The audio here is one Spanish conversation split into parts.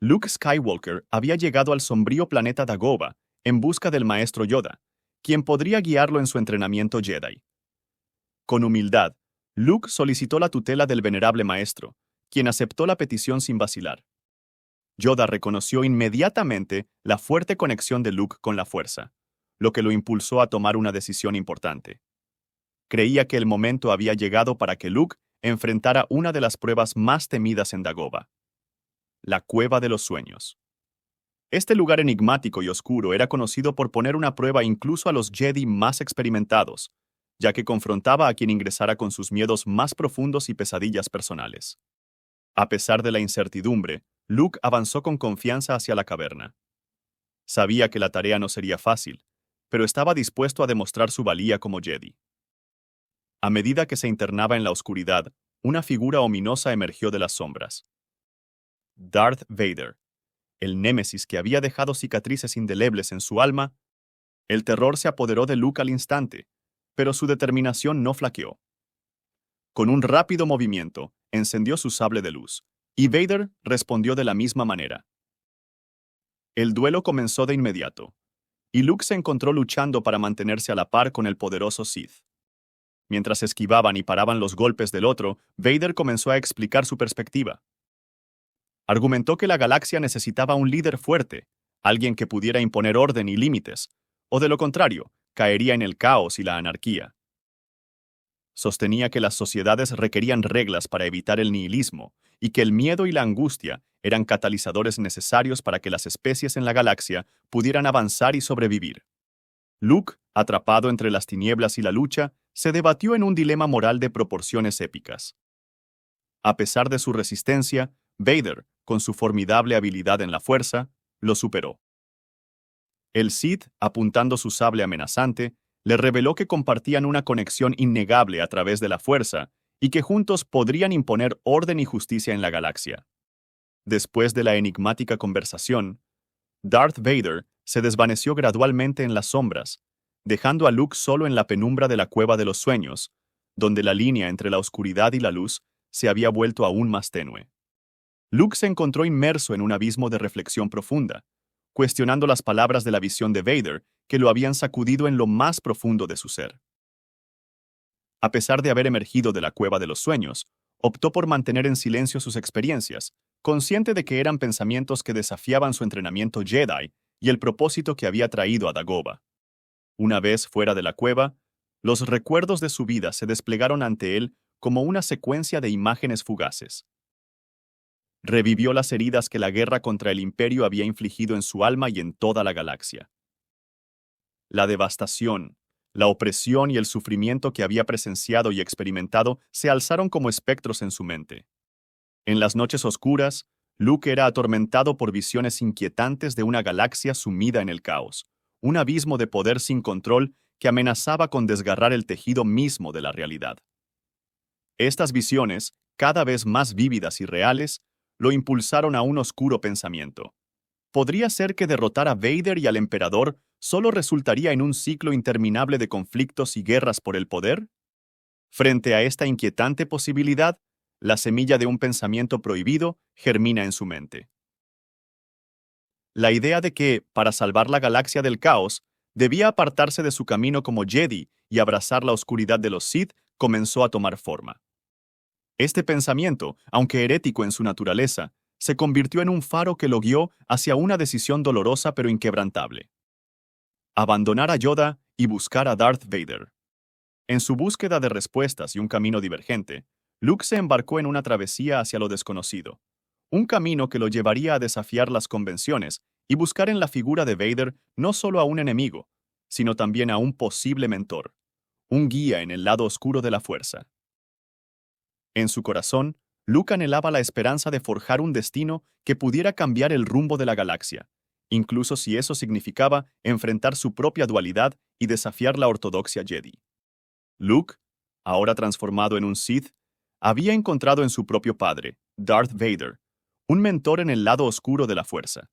Luke Skywalker había llegado al sombrío planeta Dagobah en busca del maestro Yoda, quien podría guiarlo en su entrenamiento Jedi. Con humildad, Luke solicitó la tutela del venerable maestro, quien aceptó la petición sin vacilar. Yoda reconoció inmediatamente la fuerte conexión de Luke con la Fuerza, lo que lo impulsó a tomar una decisión importante. Creía que el momento había llegado para que Luke enfrentara una de las pruebas más temidas en Dagobah: la Cueva de los Sueños. Este lugar enigmático y oscuro era conocido por poner una prueba incluso a los Jedi más experimentados, ya que confrontaba a quien ingresara con sus miedos más profundos y pesadillas personales. A pesar de la incertidumbre, Luke avanzó con confianza hacia la caverna. Sabía que la tarea no sería fácil, pero estaba dispuesto a demostrar su valía como Jedi. A medida que se internaba en la oscuridad, una figura ominosa emergió de las sombras. Darth Vader, el némesis que había dejado cicatrices indelebles en su alma. El terror se apoderó de Luke al instante, pero su determinación no flaqueó. Con un rápido movimiento, encendió su sable de luz, y Vader respondió de la misma manera. El duelo comenzó de inmediato, y Luke se encontró luchando para mantenerse a la par con el poderoso Sith. Mientras esquivaban y paraban los golpes del otro, Vader comenzó a explicar su perspectiva. Argumentó que la galaxia necesitaba un líder fuerte, alguien que pudiera imponer orden y límites, o de lo contrario, caería en el caos y la anarquía. Sostenía que las sociedades requerían reglas para evitar el nihilismo, y que el miedo y la angustia eran catalizadores necesarios para que las especies en la galaxia pudieran avanzar y sobrevivir. Luke, atrapado entre las tinieblas y la lucha, se debatió en un dilema moral de proporciones épicas. A pesar de su resistencia, Vader, con su formidable habilidad en la fuerza, lo superó. El Sith, apuntando su sable amenazante, le reveló que compartían una conexión innegable a través de la fuerza y que juntos podrían imponer orden y justicia en la galaxia. Después de la enigmática conversación, Darth Vader se desvaneció gradualmente en las sombras, dejando a Luke solo en la penumbra de la Cueva de los Sueños, donde la línea entre la oscuridad y la luz se había vuelto aún más tenue. Luke se encontró inmerso en un abismo de reflexión profunda, cuestionando las palabras de la visión de Vader que lo habían sacudido en lo más profundo de su ser. A pesar de haber emergido de la Cueva de los Sueños, optó por mantener en silencio sus experiencias, consciente de que eran pensamientos que desafiaban su entrenamiento Jedi y el propósito que había traído a Dagobah. Una vez fuera de la cueva, los recuerdos de su vida se desplegaron ante él como una secuencia de imágenes fugaces. Revivió las heridas que la guerra contra el Imperio había infligido en su alma y en toda la galaxia. La devastación, la opresión y el sufrimiento que había presenciado y experimentado se alzaron como espectros en su mente. En las noches oscuras, Luke era atormentado por visiones inquietantes de una galaxia sumida en el caos, un abismo de poder sin control que amenazaba con desgarrar el tejido mismo de la realidad. Estas visiones, cada vez más vívidas y reales, lo impulsaron a un oscuro pensamiento. ¿Podría ser que derrotar a Vader y al Emperador solo resultaría en un ciclo interminable de conflictos y guerras por el poder? Frente a esta inquietante posibilidad, la semilla de un pensamiento prohibido germina en su mente. La idea de que, para salvar la galaxia del caos, debía apartarse de su camino como Jedi y abrazar la oscuridad de los Sith comenzó a tomar forma. Este pensamiento, aunque herético en su naturaleza, se convirtió en un faro que lo guió hacia una decisión dolorosa pero inquebrantable: abandonar a Yoda y buscar a Darth Vader. En su búsqueda de respuestas y un camino divergente, Luke se embarcó en una travesía hacia lo desconocido, un camino que lo llevaría a desafiar las convenciones y buscar en la figura de Vader no solo a un enemigo, sino también a un posible mentor, un guía en el lado oscuro de la fuerza. En su corazón, Luke anhelaba la esperanza de forjar un destino que pudiera cambiar el rumbo de la galaxia, incluso si eso significaba enfrentar su propia dualidad y desafiar la ortodoxia Jedi. Luke, ahora transformado en un Sith, había encontrado en su propio padre, Darth Vader, un mentor en el lado oscuro de la fuerza.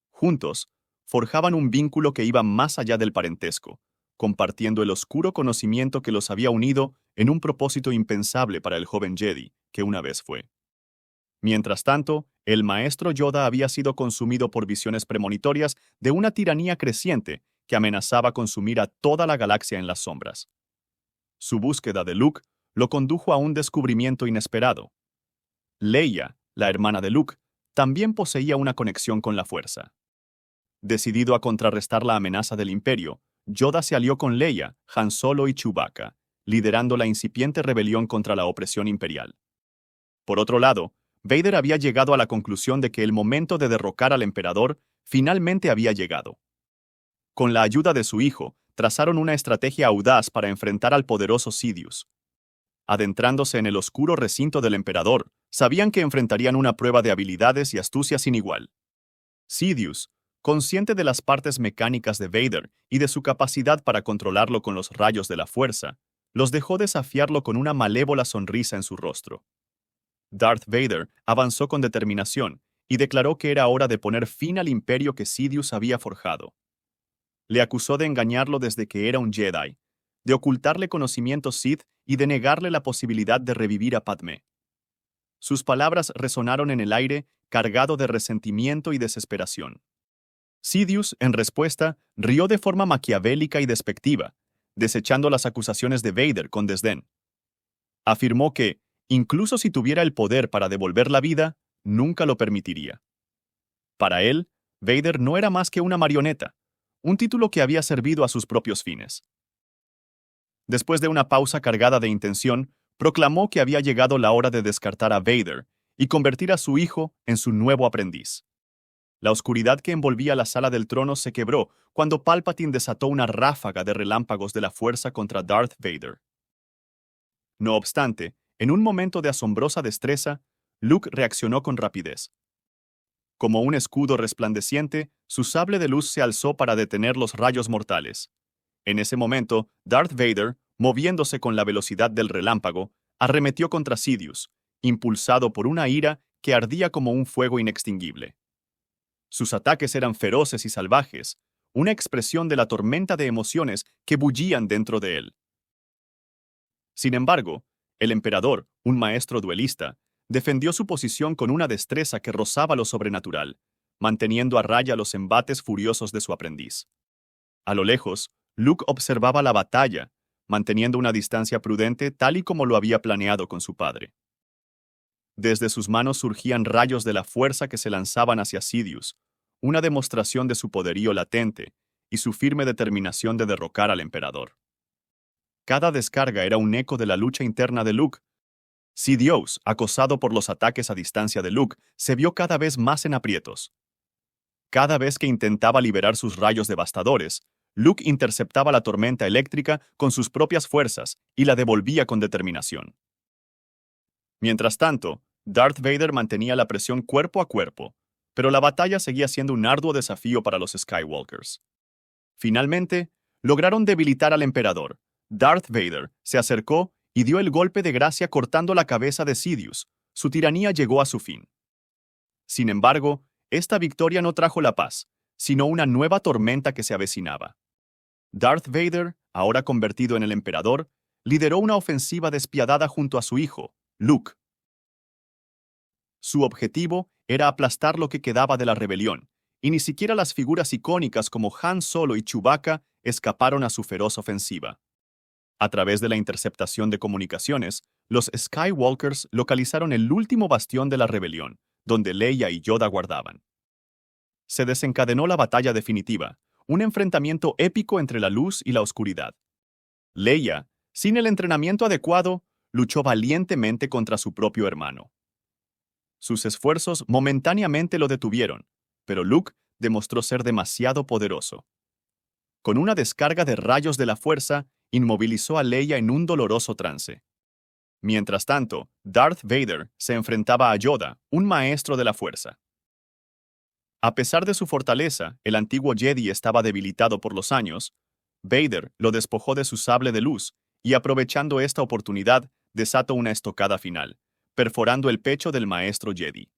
Juntos, forjaban un vínculo que iba más allá del parentesco, compartiendo el oscuro conocimiento que los había unido en un propósito impensable para el joven Jedi que una vez fue. Mientras tanto, el maestro Yoda había sido consumido por visiones premonitorias de una tiranía creciente que amenazaba consumir a toda la galaxia en las sombras. Su búsqueda de Luke lo condujo a un descubrimiento inesperado. Leia, la hermana de Luke, también poseía una conexión con la Fuerza. Decidido a contrarrestar la amenaza del Imperio, Yoda se alió con Leia, Han Solo y Chewbacca, liderando la incipiente rebelión contra la opresión imperial. Por otro lado, Vader había llegado a la conclusión de que el momento de derrocar al emperador finalmente había llegado. Con la ayuda de su hijo, trazaron una estrategia audaz para enfrentar al poderoso Sidious. Adentrándose en el oscuro recinto del emperador, sabían que enfrentarían una prueba de habilidades y astucia sin igual. Sidious, consciente de las partes mecánicas de Vader y de su capacidad para controlarlo con los rayos de la fuerza, los dejó desafiarlo con una malévola sonrisa en su rostro. Darth Vader avanzó con determinación y declaró que era hora de poner fin al imperio que Sidious había forjado. Le acusó de engañarlo desde que era un Jedi, de ocultarle conocimientos Sith y de negarle la posibilidad de revivir a Padmé. Sus palabras resonaron en el aire, cargado de resentimiento y desesperación. Sidious, en respuesta, rió de forma maquiavélica y despectiva, desechando las acusaciones de Vader con desdén. Afirmó que, incluso si tuviera el poder para devolver la vida, nunca lo permitiría. Para él, Vader no era más que una marioneta, un título que había servido a sus propios fines. Después de una pausa cargada de intención, proclamó que había llegado la hora de descartar a Vader y convertir a su hijo en su nuevo aprendiz. La oscuridad que envolvía la sala del trono se quebró cuando Palpatine desató una ráfaga de relámpagos de la fuerza contra Darth Vader. No obstante, en un momento de asombrosa destreza, Luke reaccionó con rapidez. Como un escudo resplandeciente, su sable de luz se alzó para detener los rayos mortales. En ese momento, Darth Vader, moviéndose con la velocidad del relámpago, arremetió contra Sidious, impulsado por una ira que ardía como un fuego inextinguible. Sus ataques eran feroces y salvajes, una expresión de la tormenta de emociones que bullían dentro de él. Sin embargo, el emperador, un maestro duelista, defendió su posición con una destreza que rozaba lo sobrenatural, manteniendo a raya los embates furiosos de su aprendiz. A lo lejos, Luke observaba la batalla, manteniendo una distancia prudente tal y como lo había planeado con su padre. Desde sus manos surgían rayos de la fuerza que se lanzaban hacia Sidious, una demostración de su poderío latente y su firme determinación de derrocar al emperador. Cada descarga era un eco de la lucha interna de Luke. Sidious, acosado por los ataques a distancia de Luke, se vio cada vez más en aprietos. Cada vez que intentaba liberar sus rayos devastadores, Luke interceptaba la tormenta eléctrica con sus propias fuerzas y la devolvía con determinación. Mientras tanto, Darth Vader mantenía la presión cuerpo a cuerpo, pero la batalla seguía siendo un arduo desafío para los Skywalkers. Finalmente, lograron debilitar al emperador. Darth Vader se acercó y dio el golpe de gracia cortando la cabeza de Sidious. Su tiranía llegó a su fin. Sin embargo, esta victoria no trajo la paz, sino una nueva tormenta que se avecinaba. Darth Vader, ahora convertido en el emperador, lideró una ofensiva despiadada junto a su hijo, Luke. Su objetivo era aplastar lo que quedaba de la rebelión, y ni siquiera las figuras icónicas como Han Solo y Chewbacca escaparon a su feroz ofensiva. A través de la interceptación de comunicaciones, los Skywalkers localizaron el último bastión de la rebelión, donde Leia y Yoda guardaban. Se desencadenó la batalla definitiva, un enfrentamiento épico entre la luz y la oscuridad. Leia, sin el entrenamiento adecuado, luchó valientemente contra su propio hermano. Sus esfuerzos momentáneamente lo detuvieron, pero Luke demostró ser demasiado poderoso. Con una descarga de rayos de la fuerza, inmovilizó a Leia en un doloroso trance. Mientras tanto, Darth Vader se enfrentaba a Yoda, un maestro de la fuerza. A pesar de su fortaleza, el antiguo Jedi estaba debilitado por los años. Vader lo despojó de su sable de luz y, aprovechando esta oportunidad, desató una estocada final, perforando el pecho del maestro Jedi.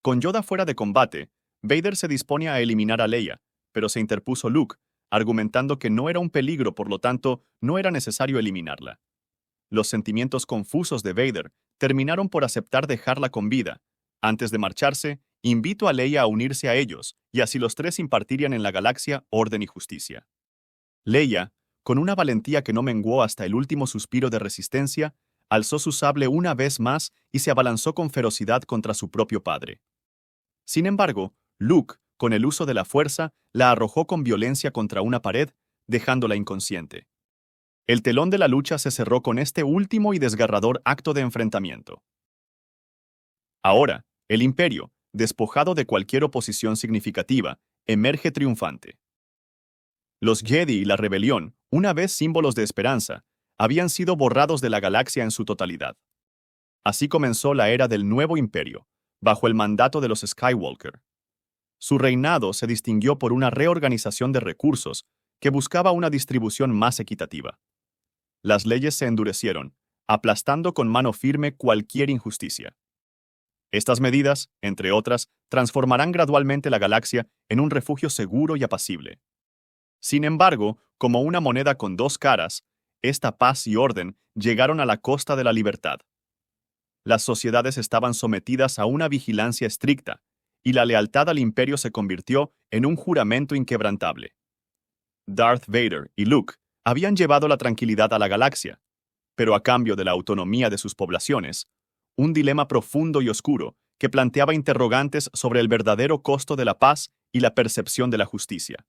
Con Yoda fuera de combate, Vader se dispone a eliminar a Leia, pero se interpuso Luke, argumentando que no era un peligro, por lo tanto, no era necesario eliminarla. Los sentimientos confusos de Vader terminaron por aceptar dejarla con vida, Antes de marcharse, invito a Leia a unirse a ellos, y así los tres impartirían en la galaxia orden y justicia. Leia, con una valentía que no menguó hasta el último suspiro de resistencia, alzó su sable una vez más y se abalanzó con ferocidad contra su propio padre. Sin embargo, Luke, con el uso de la fuerza, la arrojó con violencia contra una pared, dejándola inconsciente. El telón de la lucha se cerró con este último y desgarrador acto de enfrentamiento. Ahora, el Imperio, despojado de cualquier oposición significativa, emerge triunfante. Los Jedi y la rebelión, una vez símbolos de esperanza, habían sido borrados de la galaxia en su totalidad. Así comenzó la era del nuevo Imperio, bajo el mandato de los Skywalker. Su reinado se distinguió por una reorganización de recursos que buscaba una distribución más equitativa. Las leyes se endurecieron, aplastando con mano firme cualquier injusticia. Estas medidas, entre otras, transformarán gradualmente la galaxia en un refugio seguro y apacible. Sin embargo, como una moneda con dos caras, esta paz y orden llegaron a la costa de la libertad. Las sociedades estaban sometidas a una vigilancia estricta, y la lealtad al imperio se convirtió en un juramento inquebrantable. Darth Vader y Luke habían llevado la tranquilidad a la galaxia, pero a cambio de la autonomía de sus poblaciones, un dilema profundo y oscuro que planteaba interrogantes sobre el verdadero costo de la paz y la percepción de la justicia.